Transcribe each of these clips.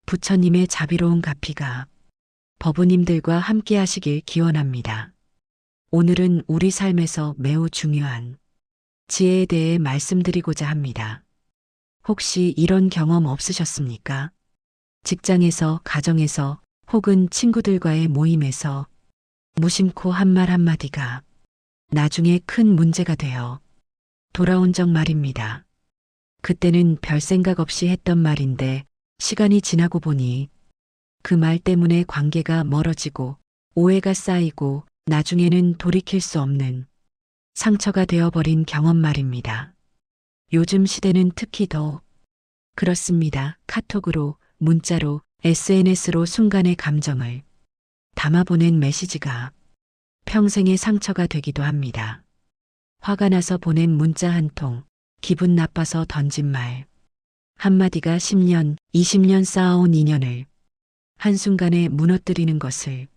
부처님의 자비로운 가피가 법우님들과 함께 하시길 기원합니다. 오늘은 우리 삶에서 매우 중요한 지혜에 대해 말씀드리고자 합니다. 혹시 이런 경험 없으셨습니까? 직장에서, 가정에서, 혹은 친구들과의 모임에서 무심코 한 말 한마디가 나중에 큰 문제가 되어 돌아온 적 말입니다. 그때는 별 생각 없이 했던 말인데 시간이 지나고 보니 그 말 때문에 관계가 멀어지고 오해가 쌓이고 나중에는 돌이킬 수 없는 상처가 되어버린 경험 말입니다. 요즘 시대는 특히 더 그렇습니다. 카톡으로, 문자로, SNS로 순간의 감정을 담아보낸 메시지가 평생의 상처가 되기도 합니다. 화가 나서 보낸 문자 한 통, 기분 나빠서 던진 말 한마디가 10년, 20년 쌓아온 인연을 한순간에 무너뜨리는 것을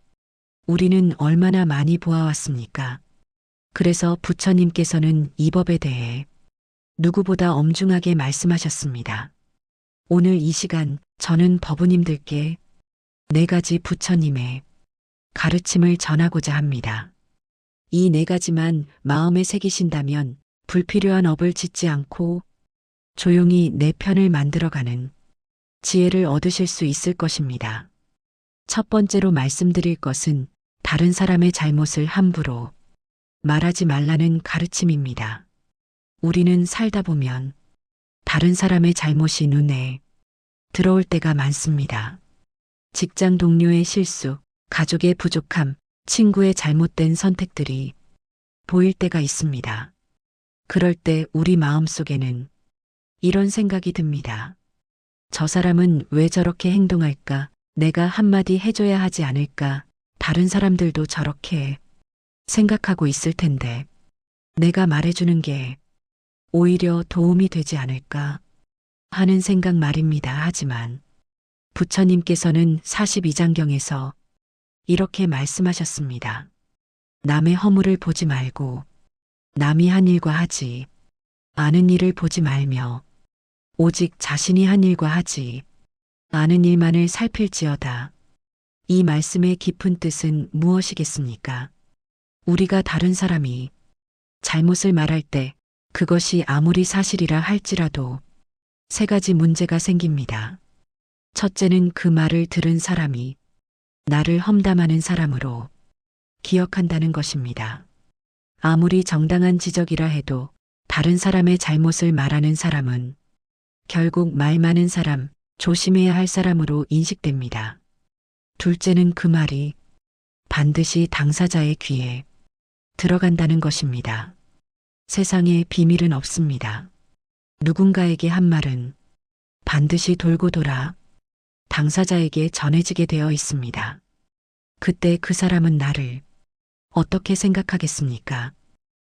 우리는 얼마나 많이 보아왔습니까? 그래서 부처님께서는 이 법에 대해 누구보다 엄중하게 말씀하셨습니다. 오늘 이 시간 저는 법우님들께 4가지 부처님의 가르침을 전하고자 합니다. 이 4가지만 마음에 새기신다면 불필요한 업을 짓지 않고 조용히 내 편을 만들어가는 지혜를 얻으실 수 있을 것입니다. 첫 번째로 말씀드릴 것은 다른 사람의 잘못을 함부로 말하지 말라는 가르침입니다. 우리는 살다 보면 다른 사람의 잘못이 눈에 들어올 때가 많습니다. 직장 동료의 실수, 가족의 부족함, 친구의 잘못된 선택들이 보일 때가 있습니다. 그럴 때 우리 마음속에는 이런 생각이 듭니다. 저 사람은 왜 저렇게 행동할까? 내가 한마디 해줘야 하지 않을까? 다른 사람들도 저렇게 생각하고 있을 텐데 내가 말해주는 게 오히려 도움이 되지 않을까 하는 생각 말입니다. 하지만 부처님께서는 42장경에서 이렇게 말씀하셨습니다. 남의 허물을 보지 말고 남이 한 일과 하지 않은 일을 보지 말며 오직 자신이 한 일과 하지 않은 일만을 살필지어다. 이 말씀의 깊은 뜻은 무엇이겠습니까? 우리가 다른 사람이 잘못을 말할 때 그것이 아무리 사실이라 할지라도 3가지 문제가 생깁니다. 첫째는 그 말을 들은 사람이 나를 험담하는 사람으로 기억한다는 것입니다. 아무리 정당한 지적이라 해도 다른 사람의 잘못을 말하는 사람은 결국 말 많은 사람, 조심해야 할 사람으로 인식됩니다. 둘째는 그 말이 반드시 당사자의 귀에 들어간다는 것입니다. 세상에 비밀은 없습니다. 누군가에게 한 말은 반드시 돌고 돌아 당사자에게 전해지게 되어 있습니다. 그때 그 사람은 나를 어떻게 생각하겠습니까?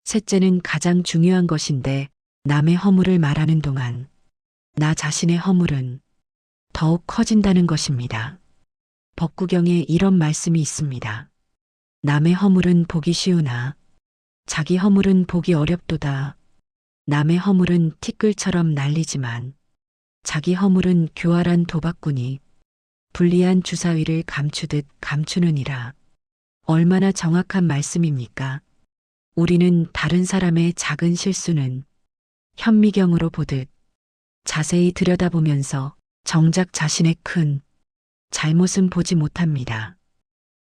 셋째는 가장 중요한 것인데 남의 허물을 말하는 동안 나 자신의 허물은 더욱 커진다는 것입니다. 법구경에 이런 말씀이 있습니다. 남의 허물은 보기 쉬우나 자기 허물은 보기 어렵도다. 남의 허물은 티끌처럼 날리지만 자기 허물은 교활한 도박꾼이 불리한 주사위를 감추듯 감추느니라. 얼마나 정확한 말씀입니까? 우리는 다른 사람의 작은 실수는 현미경으로 보듯 자세히 들여다보면서 정작 자신의 큰 잘못은 보지 못합니다.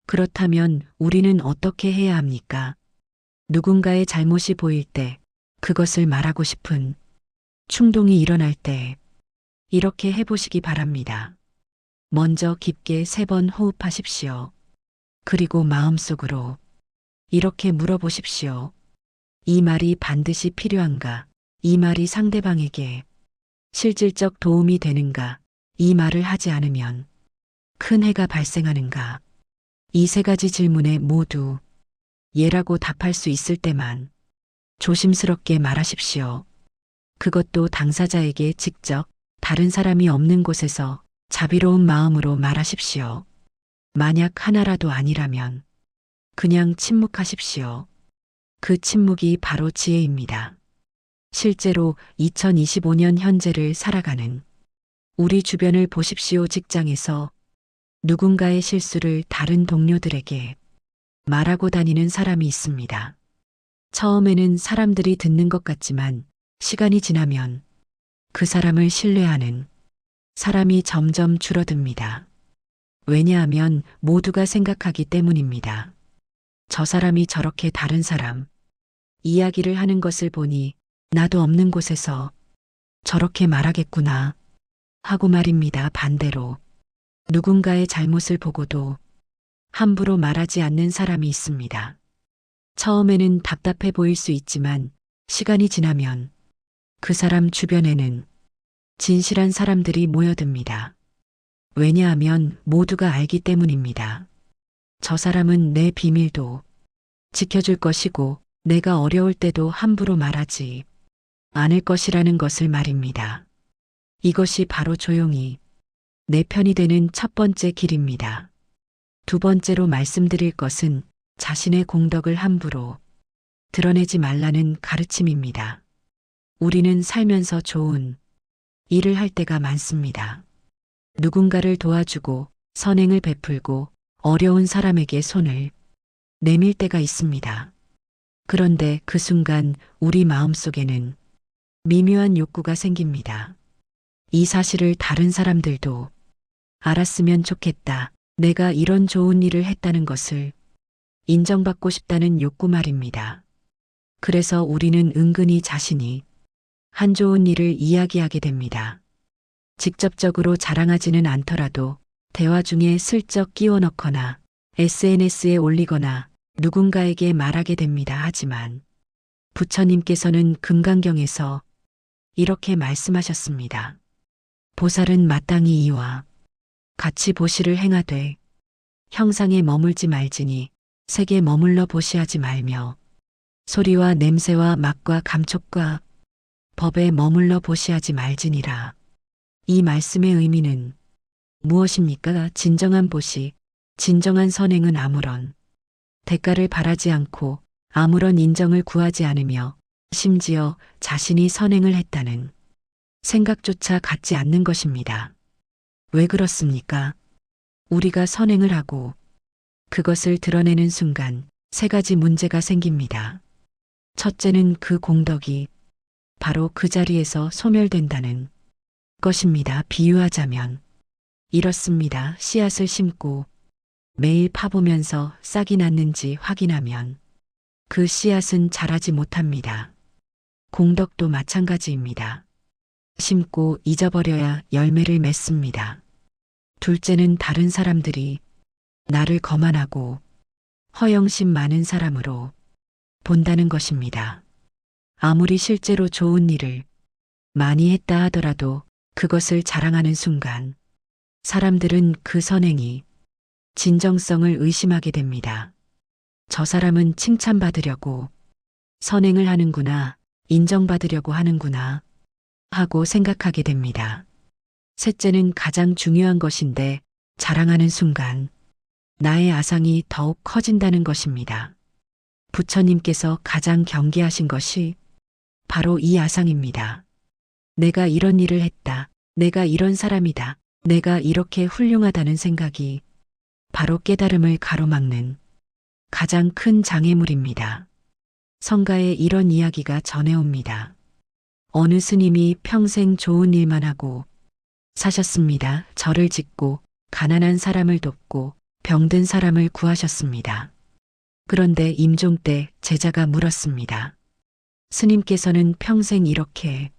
그렇다면 우리는 어떻게 해야 합니까? 누군가의 잘못이 보일 때 그것을 말하고 싶은 충동이 일어날 때 이렇게 해보시기 바랍니다. 먼저 깊게 3번 호흡하십시오. 그리고 마음속으로 이렇게 물어보십시오. 이 말이 반드시 필요한가? 이 말이 상대방에게 실질적 도움이 되는가? 이 말을 하지 않으면 큰 해가 발생하는가? 이 3가지 질문에 모두 예라고 답할 수 있을 때만 조심스럽게 말하십시오. 그것도 당사자에게 직접 다른 사람이 없는 곳에서 자비로운 마음으로 말하십시오. 만약 하나라도 아니라면 그냥 침묵하십시오. 그 침묵이 바로 지혜입니다. 실제로 2025년 현재를 살아가는 우리 주변을 보십시오. 직장에서 누군가의 실수를 다른 동료들에게 말하고 다니는 사람이 있습니다. 처음에는 사람들이 듣는 것 같지만 시간이 지나면 그 사람을 신뢰하는 사람이 점점 줄어듭니다. 왜냐하면 모두가 생각하기 때문입니다. 저 사람이 저렇게 다른 사람 이야기를 하는 것을 보니 나도 없는 곳에서 저렇게 말하겠구나 하고 말입니다. 반대로 누군가의 잘못을 보고도 함부로 말하지 않는 사람이 있습니다. 처음에는 답답해 보일 수 있지만 시간이 지나면 그 사람 주변에는 진실한 사람들이 모여듭니다. 왜냐하면 모두가 알기 때문입니다. 저 사람은 내 비밀도 지켜줄 것이고 내가 어려울 때도 함부로 말하지 않을 것이라는 것을 말입니다. 이것이 바로 조용히 내 편이 되는 첫 번째 길입니다. 두 번째로 말씀드릴 것은 자신의 공덕을 함부로 드러내지 말라는 가르침입니다. 우리는 살면서 좋은 일을 할 때가 많습니다. 누군가를 도와주고 선행을 베풀고 어려운 사람에게 손을 내밀 때가 있습니다. 그런데 그 순간 우리 마음속에는 미묘한 욕구가 생깁니다. 이 사실을 다른 사람들도 알았으면 좋겠다. 내가 이런 좋은 일을 했다는 것을 인정받고 싶다는 욕구 말입니다. 그래서 우리는 은근히 자신이 한 좋은 일을 이야기하게 됩니다. 직접적으로 자랑하지는 않더라도 대화 중에 슬쩍 끼워 넣거나 SNS에 올리거나 누군가에게 말하게 됩니다. 하지만 부처님께서는 금강경에서 이렇게 말씀하셨습니다. 보살은 마땅히 이와 같이 보시를 행하되 형상에 머물지 말지니 색에 머물러 보시하지 말며 소리와 냄새와 맛과 감촉과 법에 머물러 보시하지 말지니라. 이 말씀의 의미는 무엇입니까? 진정한 보시, 진정한 선행은 아무런 대가를 바라지 않고 아무런 인정을 구하지 않으며 심지어 자신이 선행을 했다는 생각조차 갖지 않는 것입니다. 왜 그렇습니까? 우리가 선행을 하고 그것을 드러내는 순간 세 가지 문제가 생깁니다. 첫째는 그 공덕이 바로 그 자리에서 소멸된다는 것입니다. 비유하자면 이렇습니다. 씨앗을 심고 매일 파보면서 싹이 났는지 확인하면 그 씨앗은 자라지 못합니다. 공덕도 마찬가지입니다. 심고 잊어버려야 열매를 맺습니다. 둘째는 다른 사람들이 나를 거만하고 허영심 많은 사람으로 본다는 것입니다. 아무리 실제로 좋은 일을 많이 했다 하더라도 그것을 자랑하는 순간 사람들은 그 선행이 진정성을 의심하게 됩니다. 저 사람은 칭찬받으려고 선행을 하는구나, 인정받으려고 하는구나 하고 생각하게 됩니다. 셋째는 가장 중요한 것인데 자랑하는 순간 나의 아상이 더욱 커진다는 것입니다. 부처님께서 가장 경계하신 것이 바로 이 아상입니다. 내가 이런 일을 했다. 내가 이런 사람이다. 내가 이렇게 훌륭하다는 생각이 바로 깨달음을 가로막는 가장 큰 장애물입니다. 성가에 이런 이야기가 전해옵니다. 어느 스님이 평생 좋은 일만 하고 사셨습니다. 절을 짓고 가난한 사람을 돕고 병든 사람을 구하셨습니다. 그런데 임종 때 제자가 물었습니다. 스님께서는 평생 이렇게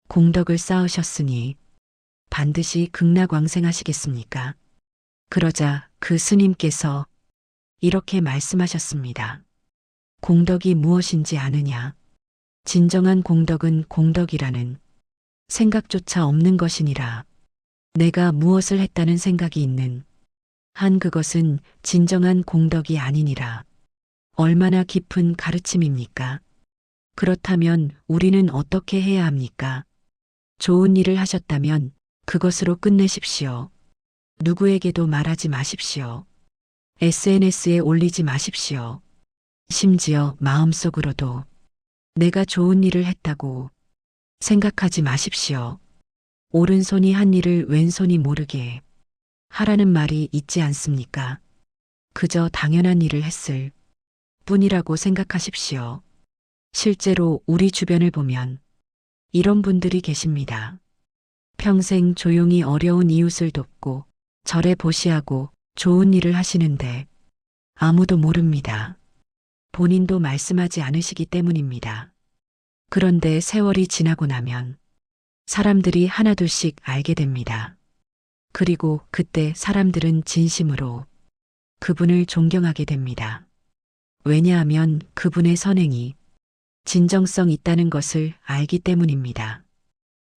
공덕을 쌓으셨으니 반드시 극락왕생하시겠습니까? 그러자 그 스님께서 이렇게 말씀하셨습니다. 공덕이 무엇인지 아느냐? 진정한 공덕은 공덕이라는 생각조차 없는 것이니라. 내가 무엇을 했다는 생각이 있는 한 그것은 진정한 공덕이 아니니라. 얼마나 깊은 가르침입니까? 그렇다면 우리는 어떻게 해야 합니까? 좋은 일을 하셨다면 그것으로 끝내십시오. 누구에게도 말하지 마십시오. SNS에 올리지 마십시오. 심지어 마음속으로도 내가 좋은 일을 했다고 생각하지 마십시오. 오른손이 한 일을 왼손이 모르게 하라는 말이 있지 않습니까? 그저 당연한 일을 했을 뿐이라고 생각하십시오. 실제로 우리 주변을 보면 이런 분들이 계십니다. 평생 조용히 어려운 이웃을 돕고 절에 보시하고 좋은 일을 하시는데 아무도 모릅니다. 본인도 말씀하지 않으시기 때문입니다. 그런데 세월이 지나고 나면 사람들이 하나둘씩 알게 됩니다. 그리고 그때 사람들은 진심으로 그분을 존경하게 됩니다. 왜냐하면 그분의 선행이 진정성 있다는 것을 알기 때문입니다.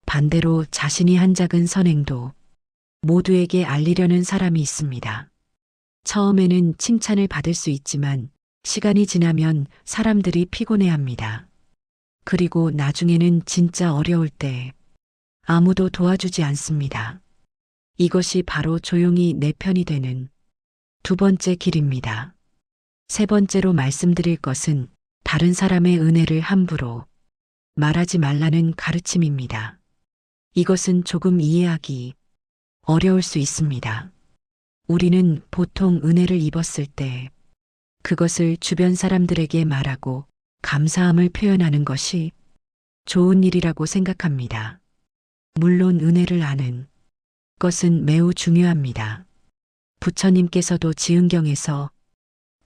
반대로 자신이 한 작은 선행도 모두에게 알리려는 사람이 있습니다. 처음에는 칭찬을 받을 수 있지만 시간이 지나면 사람들이 피곤해합니다. 그리고 나중에는 진짜 어려울 때 아무도 도와주지 않습니다. 이것이 바로 조용히 내 편이 되는 두 번째 길입니다. 세 번째로 말씀드릴 것은 다른 사람의 은혜를 함부로 말하지 말라는 가르침입니다. 이것은 조금 이해하기 어려울 수 있습니다. 우리는 보통 은혜를 입었을 때 그것을 주변 사람들에게 말하고 감사함을 표현하는 것이 좋은 일이라고 생각합니다. 물론 은혜를 아는 것은 매우 중요합니다. 부처님께서도 지은경에서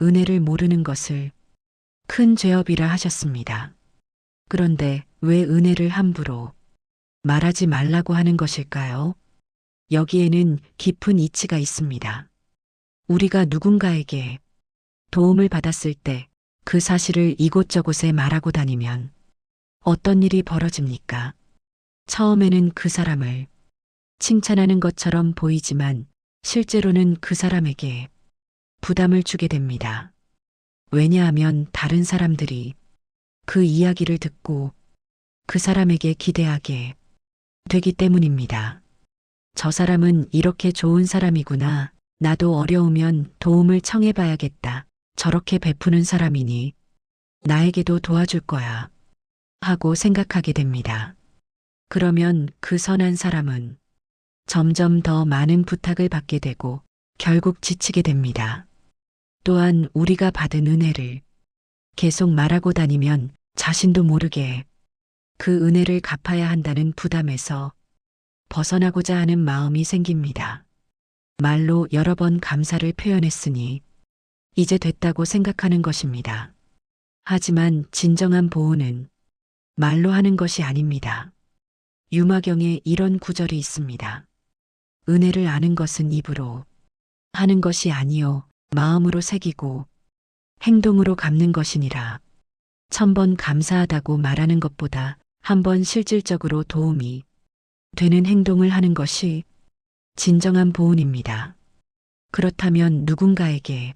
은혜를 모르는 것을 큰 죄업이라 하셨습니다. 그런데 왜 은혜를 함부로 말하지 말라고 하는 것일까요? 여기에는 깊은 이치가 있습니다. 우리가 누군가에게 도움을 받았을 때 그 사실을 이곳저곳에 말하고 다니면 어떤 일이 벌어집니까? 처음에는 그 사람을 칭찬하는 것처럼 보이지만 실제로는 그 사람에게 부담을 주게 됩니다. 왜냐하면 다른 사람들이 그 이야기를 듣고 그 사람에게 기대하게 되기 때문입니다. 저 사람은 이렇게 좋은 사람이구나. 나도 어려우면 도움을 청해봐야겠다. 저렇게 베푸는 사람이니 나에게도 도와줄 거야. 하고 생각하게 됩니다. 그러면 그 선한 사람은 점점 더 많은 부탁을 받게 되고 결국 지치게 됩니다. 또한 우리가 받은 은혜를 계속 말하고 다니면 자신도 모르게 그 은혜를 갚아야 한다는 부담에서 벗어나고자 하는 마음이 생깁니다. 말로 여러 번 감사를 표현했으니 이제 됐다고 생각하는 것입니다. 하지만 진정한 보호는 말로 하는 것이 아닙니다. 유마경에 이런 구절이 있습니다. 은혜를 아는 것은 입으로 하는 것이 아니요 마음으로 새기고 행동으로 갚는 것이니라. 1000번 감사하다고 말하는 것보다 한 번 실질적으로 도움이 되는 행동을 하는 것이 진정한 보은입니다. 그렇다면 누군가에게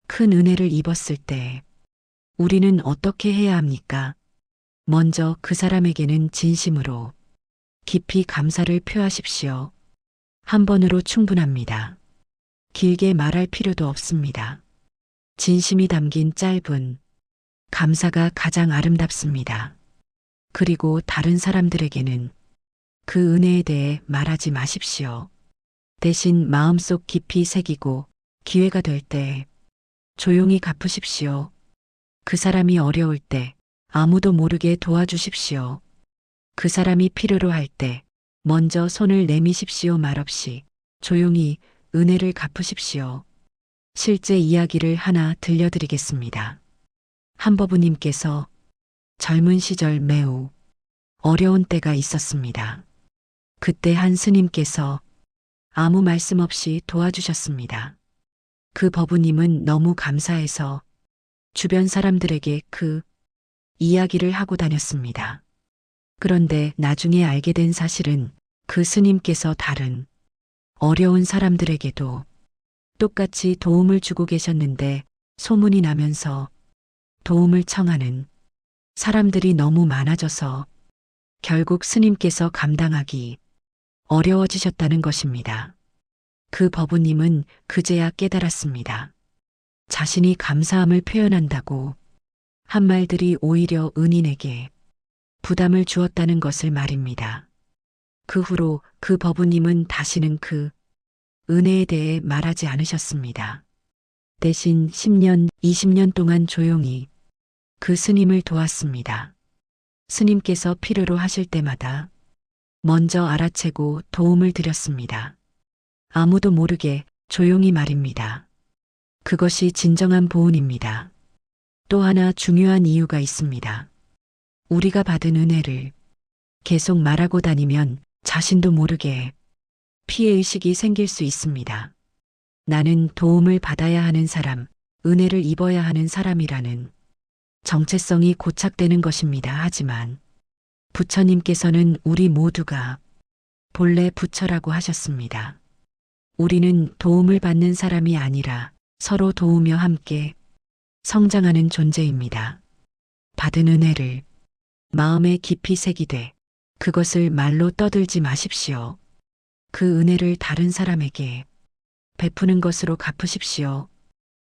큰 은혜를 입었을 때 우리는 어떻게 해야 합니까? 먼저 그 사람에게는 진심으로 깊이 감사를 표하십시오. 한 번으로 충분합니다. 길게 말할 필요도 없습니다. 진심이 담긴 짧은 감사가 가장 아름답습니다. 그리고 다른 사람들에게는 그 은혜에 대해 말하지 마십시오. 대신 마음속 깊이 새기고 기회가 될 때 조용히 갚으십시오. 그 사람이 어려울 때 아무도 모르게 도와주십시오. 그 사람이 필요로 할 때 먼저 손을 내미십시오. 말없이 조용히 은혜를 갚으십시오. 실제 이야기를 하나 들려드리겠습니다. 한버부님께서 젊은 시절 매우 어려운 때가 있었습니다. 그때 한 스님께서 아무 말씀 없이 도와주셨습니다. 그 버부님은 너무 감사해서 주변 사람들에게 그 이야기를 하고 다녔습니다. 그런데 나중에 알게 된 사실은 그 스님께서 다른 어려운 사람들에게도 똑같이 도움을 주고 계셨는데 소문이 나면서 도움을 청하는 사람들이 너무 많아져서 결국 스님께서 감당하기 어려워지셨다는 것입니다. 그 버부님은 그제야 깨달았습니다. 자신이 감사함을 표현한다고 한 말들이 오히려 은인에게 부담을 주었다는 것을 말입니다. 그 후로 그 법우님은 다시는 그 은혜에 대해 말하지 않으셨습니다. 대신 10년, 20년 동안 조용히 그 스님을 도왔습니다. 스님께서 필요로 하실 때마다 먼저 알아채고 도움을 드렸습니다. 아무도 모르게 조용히 말입니다. 그것이 진정한 보은입니다. 또 하나 중요한 이유가 있습니다. 우리가 받은 은혜를 계속 말하고 다니면 자신도 모르게 피해의식이 생길 수 있습니다. 나는 도움을 받아야 하는 사람, 은혜를 입어야 하는 사람이라는 정체성이 고착되는 것입니다. 하지만 부처님께서는 우리 모두가 본래 부처라고 하셨습니다. 우리는 도움을 받는 사람이 아니라 서로 도우며 함께 성장하는 존재입니다. 받은 은혜를 마음에 깊이 새기되 그것을 말로 떠들지 마십시오. 그 은혜를 다른 사람에게 베푸는 것으로 갚으십시오.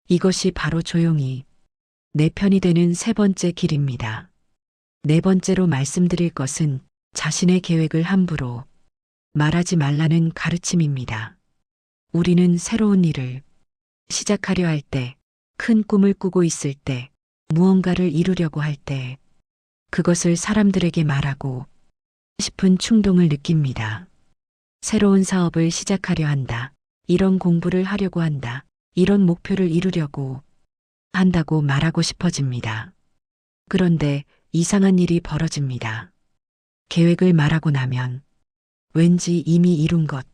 이것이 바로 조용히 내 편이 되는 세 번째 길입니다. 네 번째로 말씀드릴 것은 자신의 계획을 함부로 말하지 말라는 가르침입니다. 우리는 새로운 일을 시작하려 할 때, 큰 꿈을 꾸고 있을 때, 무언가를 이루려고 할 때, 그것을 사람들에게 말하고 싶은 충동을 느낍니다. 새로운 사업을 시작하려 한다. 이런 공부를 하려고 한다. 이런 목표를 이루려고 한다고 말하고 싶어집니다. 그런데 이상한 일이 벌어집니다. 계획을 말하고 나면 왠지 이미 이룬 것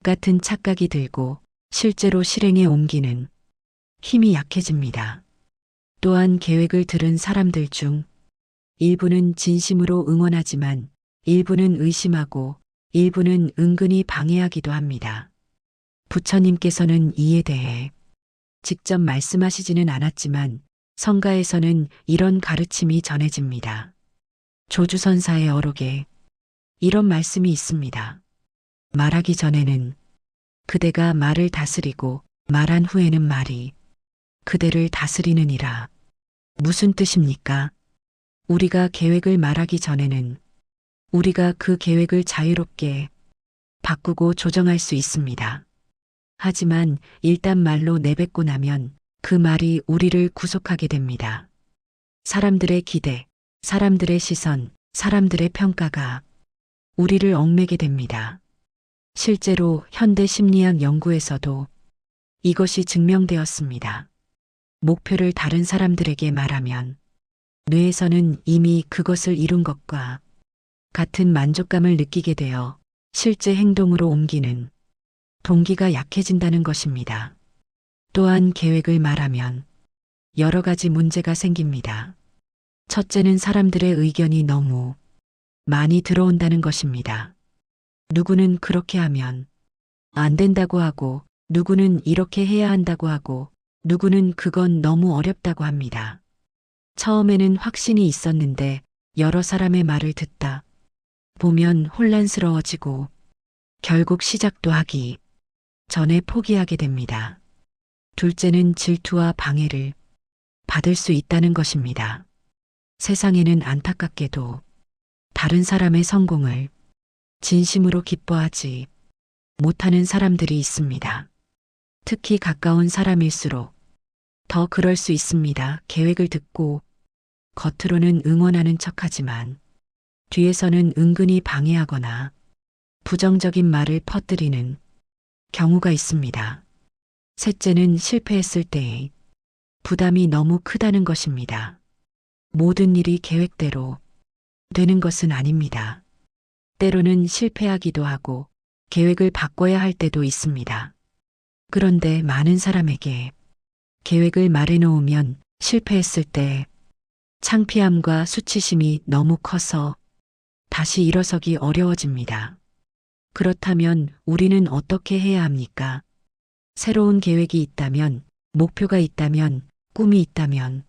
같은 착각이 들고 실제로 실행에 옮기는 힘이 약해집니다. 또한 계획을 들은 사람들 중 일부는 진심으로 응원하지만 일부는 의심하고 일부는 은근히 방해하기도 합니다. 부처님께서는 이에 대해 직접 말씀하시지는 않았지만 성가에서는 이런 가르침이 전해집니다. 조주선사의 어록에 이런 말씀이 있습니다. 말하기 전에는 그대가 말을 다스리고 말한 후에는 말이 그대를 다스리느니라. 무슨 뜻입니까? 우리가 계획을 말하기 전에는 우리가 그 계획을 자유롭게 바꾸고 조정할 수 있습니다. 하지만 일단 말로 내뱉고 나면 그 말이 우리를 구속하게 됩니다. 사람들의 기대, 사람들의 시선, 사람들의 평가가 우리를 얽매게 됩니다. 실제로 현대 심리학 연구에서도 이것이 증명되었습니다. 목표를 다른 사람들에게 말하면 뇌에서는 이미 그것을 이룬 것과 같은 만족감을 느끼게 되어 실제 행동으로 옮기는 동기가 약해진다는 것입니다. 또한 계획을 말하면 여러 가지 문제가 생깁니다. 첫째는 사람들의 의견이 너무 많이 들어온다는 것입니다. 누구는 그렇게 하면 안 된다고 하고, 누구는 이렇게 해야 한다고 하고, 누구는 그건 너무 어렵다고 합니다. 처음에는 확신이 있었는데 여러 사람의 말을 듣다 보면 혼란스러워지고 결국 시작도 하기 전에 포기하게 됩니다. 둘째는 질투와 방해를 받을 수 있다는 것입니다. 세상에는 안타깝게도 다른 사람의 성공을 진심으로 기뻐하지 못하는 사람들이 있습니다. 특히 가까운 사람일수록 더 그럴 수 있습니다. 계획을 듣고 겉으로는 응원하는 척하지만 뒤에서는 은근히 방해하거나 부정적인 말을 퍼뜨리는 경우가 있습니다. 셋째는 실패했을 때의 부담이 너무 크다는 것입니다. 모든 일이 계획대로 되는 것은 아닙니다. 때로는 실패하기도 하고 계획을 바꿔야 할 때도 있습니다. 그런데 많은 사람에게 계획을 말해놓으면 실패했을 때 창피함과 수치심이 너무 커서 다시 일어서기 어려워집니다. 그렇다면 우리는 어떻게 해야 합니까? 새로운 계획이 있다면, 목표가 있다면, 꿈이 있다면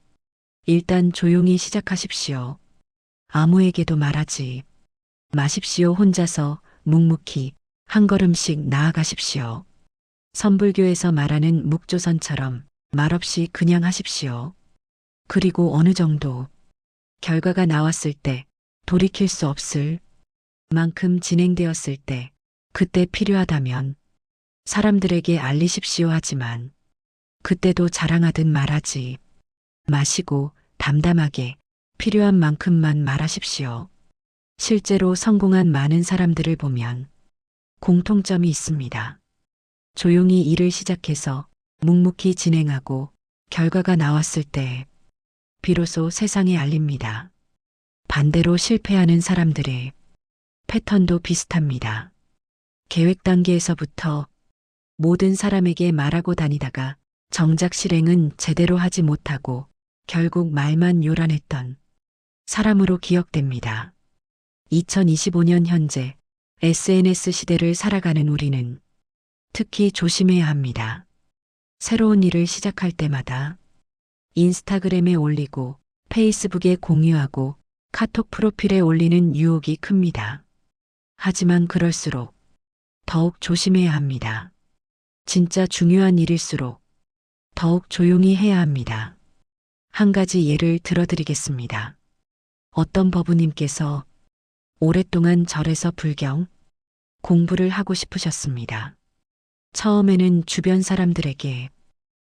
일단 조용히 시작하십시오. 아무에게도 말하지 마십시오. 혼자서 묵묵히 한 걸음씩 나아가십시오. 선불교에서 말하는 묵조선처럼 말없이 그냥 하십시오. 그리고 어느 정도 결과가 나왔을 때 돌이킬 수 없을 만큼 진행되었을 때 그때 필요하다면 사람들에게 알리십시오 하지만 그때도 자랑하듯 말하지 마시고 담담하게 필요한 만큼만 말하십시오. 실제로 성공한 많은 사람들을 보면 공통점이 있습니다. 조용히 일을 시작해서 묵묵히 진행하고 결과가 나왔을 때 비로소 세상에 알립니다. 반대로 실패하는 사람들의 패턴도 비슷합니다. 계획 단계에서부터 모든 사람에게 말하고 다니다가 정작 실행은 제대로 하지 못하고 결국 말만 요란했던 사람으로 기억됩니다. 2025년 현재 SNS 시대를 살아가는 우리는 특히 조심해야 합니다. 새로운 일을 시작할 때마다 인스타그램에 올리고 페이스북에 공유하고 카톡 프로필에 올리는 유혹이 큽니다. 하지만 그럴수록 더욱 조심해야 합니다. 진짜 중요한 일일수록 더욱 조용히 해야 합니다. 한 가지 예를 들어드리겠습니다. 어떤 법우님께서 오랫동안 절에서 불경, 공부를 하고 싶으셨습니다. 처음에는 주변 사람들에게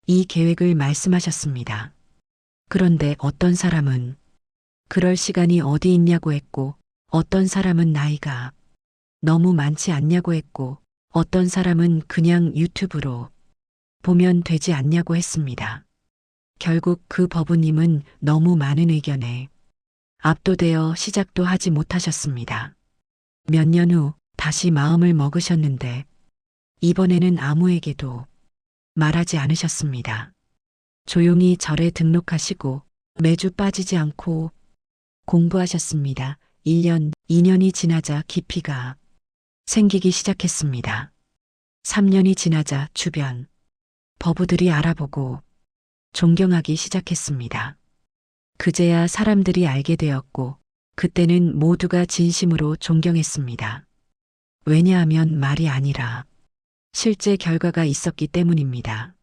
이 계획을 말씀하셨습니다. 그런데 어떤 사람은 그럴 시간이 어디 있냐고 했고, 어떤 사람은 나이가 너무 많지 않냐고 했고, 어떤 사람은 그냥 유튜브로 보면 되지 않냐고 했습니다. 결국 그 법우님은 너무 많은 의견에 압도되어 시작도 하지 못하셨습니다. 몇 년 후 다시 마음을 먹으셨는데 이번에는 아무에게도 말하지 않으셨습니다. 조용히 절에 등록하시고 매주 빠지지 않고 공부하셨습니다. 1년, 2년이 지나자 깊이가 생기기 시작했습니다. 3년이 지나자 주변 법우들이 알아보고 존경하기 시작했습니다. 그제야 사람들이 알게 되었고 그때는 모두가 진심으로 존경했습니다. 왜냐하면 말이 아니라 실제 결과가 있었기 때문입니다.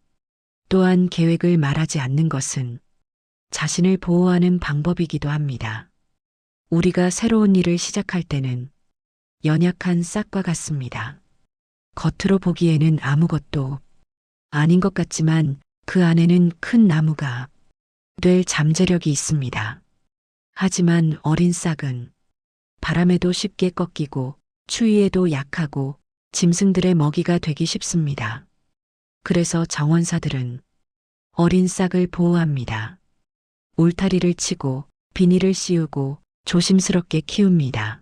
또한 계획을 말하지 않는 것은 자신을 보호하는 방법이기도 합니다. 우리가 새로운 일을 시작할 때는 연약한 싹과 같습니다. 겉으로 보기에는 아무것도 아닌 것 같지만 그 안에는 큰 나무가 될 잠재력이 있습니다. 하지만 어린 싹은 바람에도 쉽게 꺾이고 추위에도 약하고 짐승들의 먹이가 되기 쉽습니다. 그래서 정원사들은 어린 싹을 보호합니다. 울타리를 치고 비닐을 씌우고 조심스럽게 키웁니다.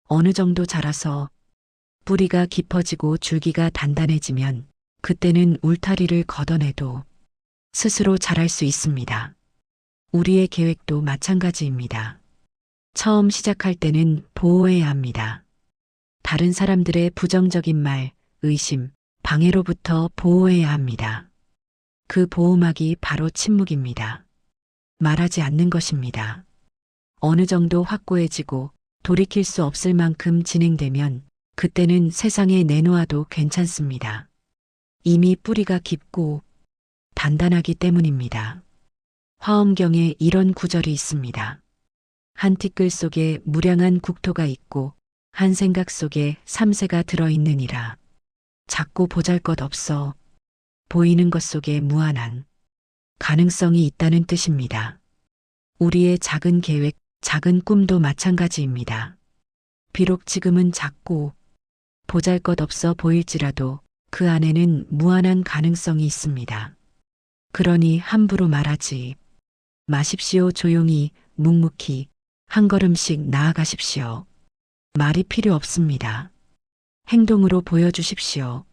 어느 정도 자라서 뿌리가 깊어지고 줄기가 단단해지면 그때는 울타리를 걷어내도 스스로 자랄 수 있습니다. 우리의 계획도 마찬가지입니다. 처음 시작할 때는 보호해야 합니다. 다른 사람들의 부정적인 말, 의심, 방해로부터 보호해야 합니다. 그 보호막이 바로 침묵입니다. 말하지 않는 것입니다. 어느 정도 확고해지고 돌이킬 수 없을 만큼 진행되면 그때는 세상에 내놓아도 괜찮습니다. 이미 뿌리가 깊고 단단하기 때문입니다. 화엄경에 이런 구절이 있습니다. 한 티끌 속에 무량한 국토가 있고 한 생각 속에 삼세가 들어있느니라. 작고 보잘것없어 보이는 것 속에 무한한 가능성이 있다는 뜻입니다. 우리의 작은 계획, 작은 꿈도 마찬가지입니다. 비록 지금은 작고 보잘것없어 보일지라도 그 안에는 무한한 가능성이 있습니다. 그러니 함부로 말하지 마십시오. 조용히, 묵묵히 한 걸음씩 나아가십시오. 말이 필요 없습니다. 행동으로 보여주십시오.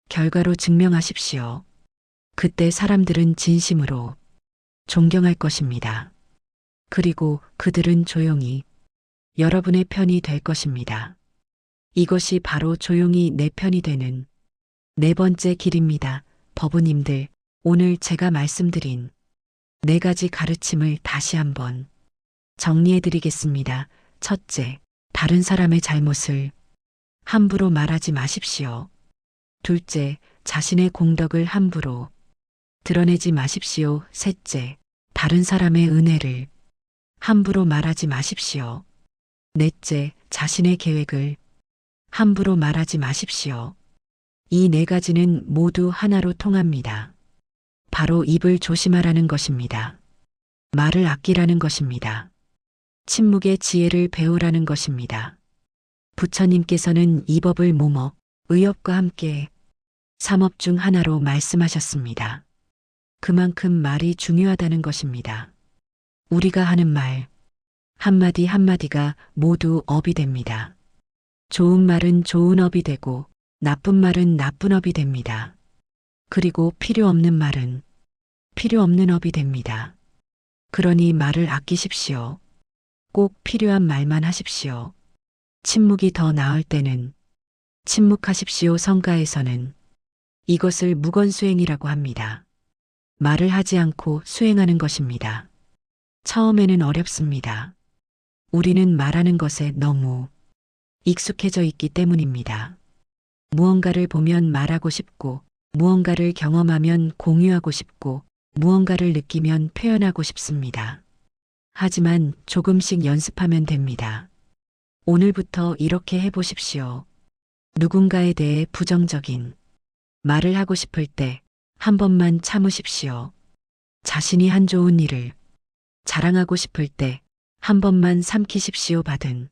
결과로 증명하십시오. 그때 사람들은 진심으로 존경할 것입니다. 그리고 그들은 조용히 여러분의 편이 될 것입니다. 이것이 바로 조용히 내 편이 되는 네 번째 길입니다. 법우님들, 오늘 제가 말씀드린 네 가지 가르침을 다시 한번 정리해 드리겠습니다. 첫째, 다른 사람의 잘못을 함부로 말하지 마십시오. 둘째, 자신의 공덕을 함부로 드러내지 마십시오. 셋째, 다른 사람의 은혜를 함부로 말하지 마십시오. 넷째, 자신의 계획을 함부로 말하지 마십시오. 이 네 가지는 모두 하나로 통합니다. 바로 입을 조심하라는 것입니다. 말을 아끼라는 것입니다. 침묵의 지혜를 배우라는 것입니다. 부처님께서는 이 법을 모목, 의업과 함께 삼업 중 하나로 말씀하셨습니다. 그만큼 말이 중요하다는 것입니다. 우리가 하는 말, 한마디 한마디가 모두 업이 됩니다. 좋은 말은 좋은 업이 되고 나쁜 말은 나쁜 업이 됩니다. 그리고 필요 없는 말은 필요 없는 업이 됩니다. 그러니 말을 아끼십시오. 꼭 필요한 말만 하십시오. 침묵이 더 나을 때는 침묵하십시오. 성가에서는 이것을 무건수행이라고 합니다. 말을 하지 않고 수행하는 것입니다. 처음에는 어렵습니다. 우리는 말하는 것에 너무 익숙해져 있기 때문입니다. 무언가를 보면 말하고 싶고, 무언가를 경험하면 공유하고 싶고, 무언가를 느끼면 표현하고 싶습니다. 하지만 조금씩 연습하면 됩니다. 오늘부터 이렇게 해보십시오. 누군가에 대해 부정적인 말을 하고 싶을 때 한 번만 참으십시오. 자신이 한 좋은 일을 자랑하고 싶을 때 한 번만 삼키십시오. 받은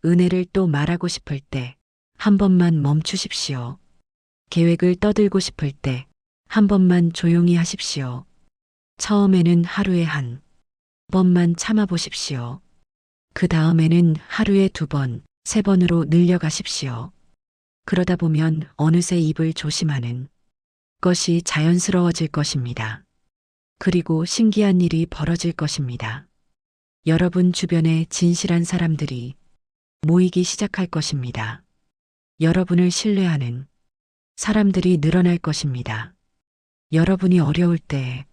은혜를 또 말하고 싶을 때 한 번만 멈추십시오. 계획을 떠들고 싶을 때 한 번만 조용히 하십시오. 처음에는 하루에 한 번만 참아보십시오. 그 다음에는 하루에 2번, 3번으로 늘려가십시오. 그러다 보면 어느새 입을 조심하는 것이 자연스러워질 것입니다. 그리고 신기한 일이 벌어질 것입니다. 여러분 주변에 진실한 사람들이 모이기 시작할 것입니다. 여러분을 신뢰하는 사람들이 늘어날 것입니다. 여러분이 어려울 때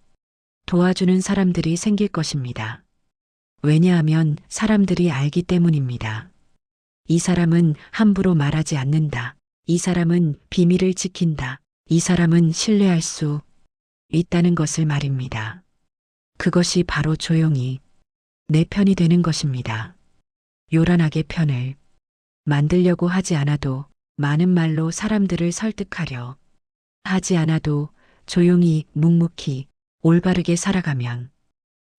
도와주는 사람들이 생길 것입니다. 왜냐하면 사람들이 알기 때문입니다. 이 사람은 함부로 말하지 않는다. 이 사람은 비밀을 지킨다. 이 사람은 신뢰할 수 있다는 것을 말입니다. 그것이 바로 조용히 내 편이 되는 것입니다. 요란하게 편을 만들려고 하지 않아도 많은 말로 사람들을 설득하려 하지 않아도 조용히 묵묵히 올바르게 살아가면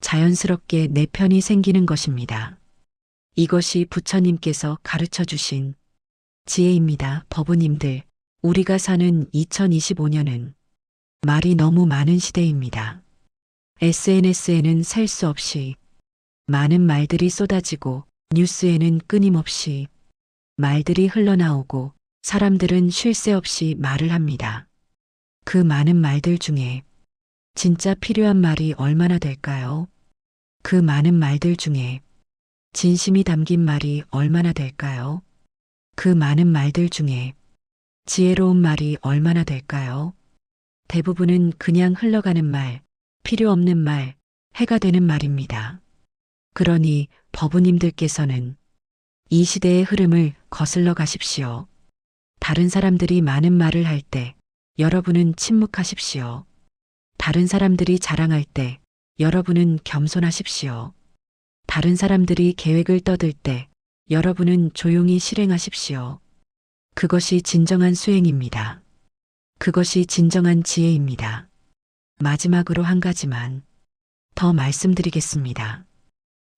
자연스럽게 내 편이 생기는 것입니다. 이것이 부처님께서 가르쳐 주신 지혜입니다. 법우님들, 우리가 사는 2025년은 말이 너무 많은 시대입니다. SNS에는 셀 수 없이 많은 말들이 쏟아지고 뉴스에는 끊임없이 말들이 흘러나오고 사람들은 쉴 새 없이 말을 합니다. 그 많은 말들 중에 진짜 필요한 말이 얼마나 될까요? 그 많은 말들 중에 진심이 담긴 말이 얼마나 될까요? 그 많은 말들 중에 지혜로운 말이 얼마나 될까요? 대부분은 그냥 흘러가는 말, 필요 없는 말, 해가 되는 말입니다. 그러니 법우님들께서는 이 시대의 흐름을 거슬러 가십시오. 다른 사람들이 많은 말을 할 때 여러분은 침묵하십시오. 다른 사람들이 자랑할 때 여러분은 겸손하십시오. 다른 사람들이 계획을 떠들 때 여러분은 조용히 실행하십시오. 그것이 진정한 수행입니다. 그것이 진정한 지혜입니다. 마지막으로 한 가지만 더 말씀드리겠습니다.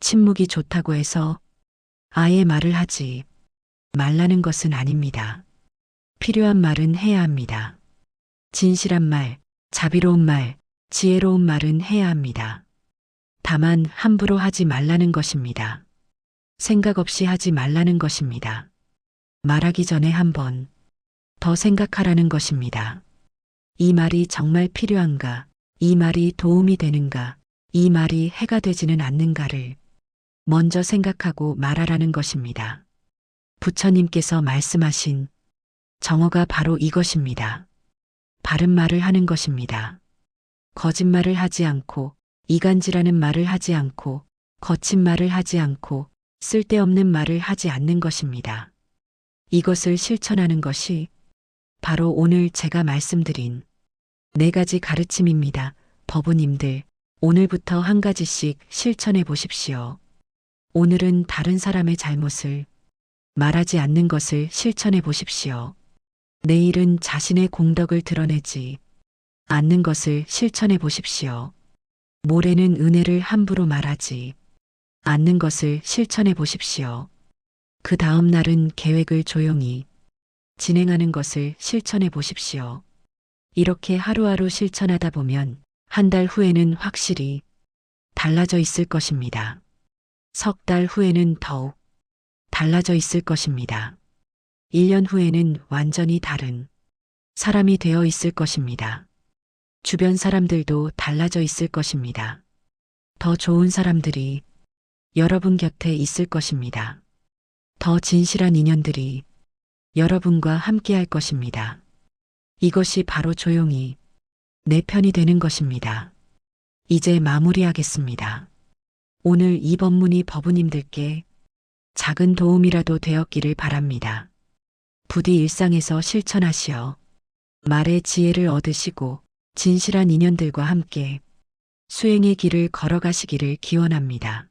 침묵이 좋다고 해서 아예 말을 하지 말라는 것은 아닙니다. 필요한 말은 해야 합니다. 진실한 말, 자비로운 말, 지혜로운 말은 해야 합니다. 다만 함부로 하지 말라는 것입니다. 생각 없이 하지 말라는 것입니다. 말하기 전에 한 번 더 생각하라는 것입니다. 이 말이 정말 필요한가? 이 말이 도움이 되는가? 이 말이 해가 되지는 않는가를 먼저 생각하고 말하라는 것입니다. 부처님께서 말씀하신 정어가 바로 이것입니다. 바른 말을 하는 것입니다. 거짓말을 하지 않고, 이간질하는 말을 하지 않고, 거친 말을 하지 않고, 쓸데없는 말을 하지 않는 것입니다. 이것을 실천하는 것이 바로 오늘 제가 말씀드린 4가지 가르침입니다. 법우님들, 오늘부터 한 가지씩 실천해 보십시오. 오늘은 다른 사람의 잘못을 말하지 않는 것을 실천해 보십시오. 내일은 자신의 공덕을 드러내지 않는 것을 실천해 보십시오. 모레는 은혜를 함부로 말하지 않는 것을 실천해 보십시오. 그 다음 날은 계획을 조용히 진행하는 것을 실천해 보십시오. 이렇게 하루하루 실천하다 보면 한 달 후에는 확실히 달라져 있을 것입니다. 석 달 후에는 더욱 달라져 있을 것입니다. 1년 후에는 완전히 다른 사람이 되어 있을 것입니다. 주변 사람들도 달라져 있을 것입니다. 더 좋은 사람들이 여러분 곁에 있을 것입니다. 더 진실한 인연들이 여러분과 함께 할 것입니다. 이것이 바로 조용히 내 편이 되는 것입니다. 이제 마무리하겠습니다. 오늘 이 법문이 법우님들께 작은 도움이라도 되었기를 바랍니다. 부디 일상에서 실천하시어 말의 지혜를 얻으시고 진실한 인연들과 함께 수행의 길을 걸어가시기를 기원합니다.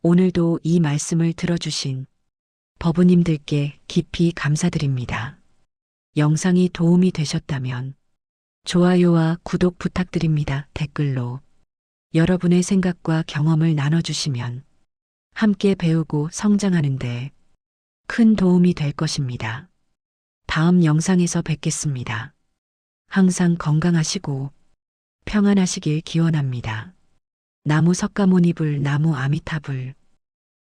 오늘도 이 말씀을 들어주신 법우님들께 깊이 감사드립니다. 영상이 도움이 되셨다면 좋아요와 구독 부탁드립니다. 댓글로 여러분의 생각과 경험을 나눠주시면 함께 배우고 성장하는데 큰 도움이 될 것입니다. 다음 영상에서 뵙겠습니다. 항상 건강하시고 평안하시길 기원합니다. 나무 석가모니불 나무 아미타불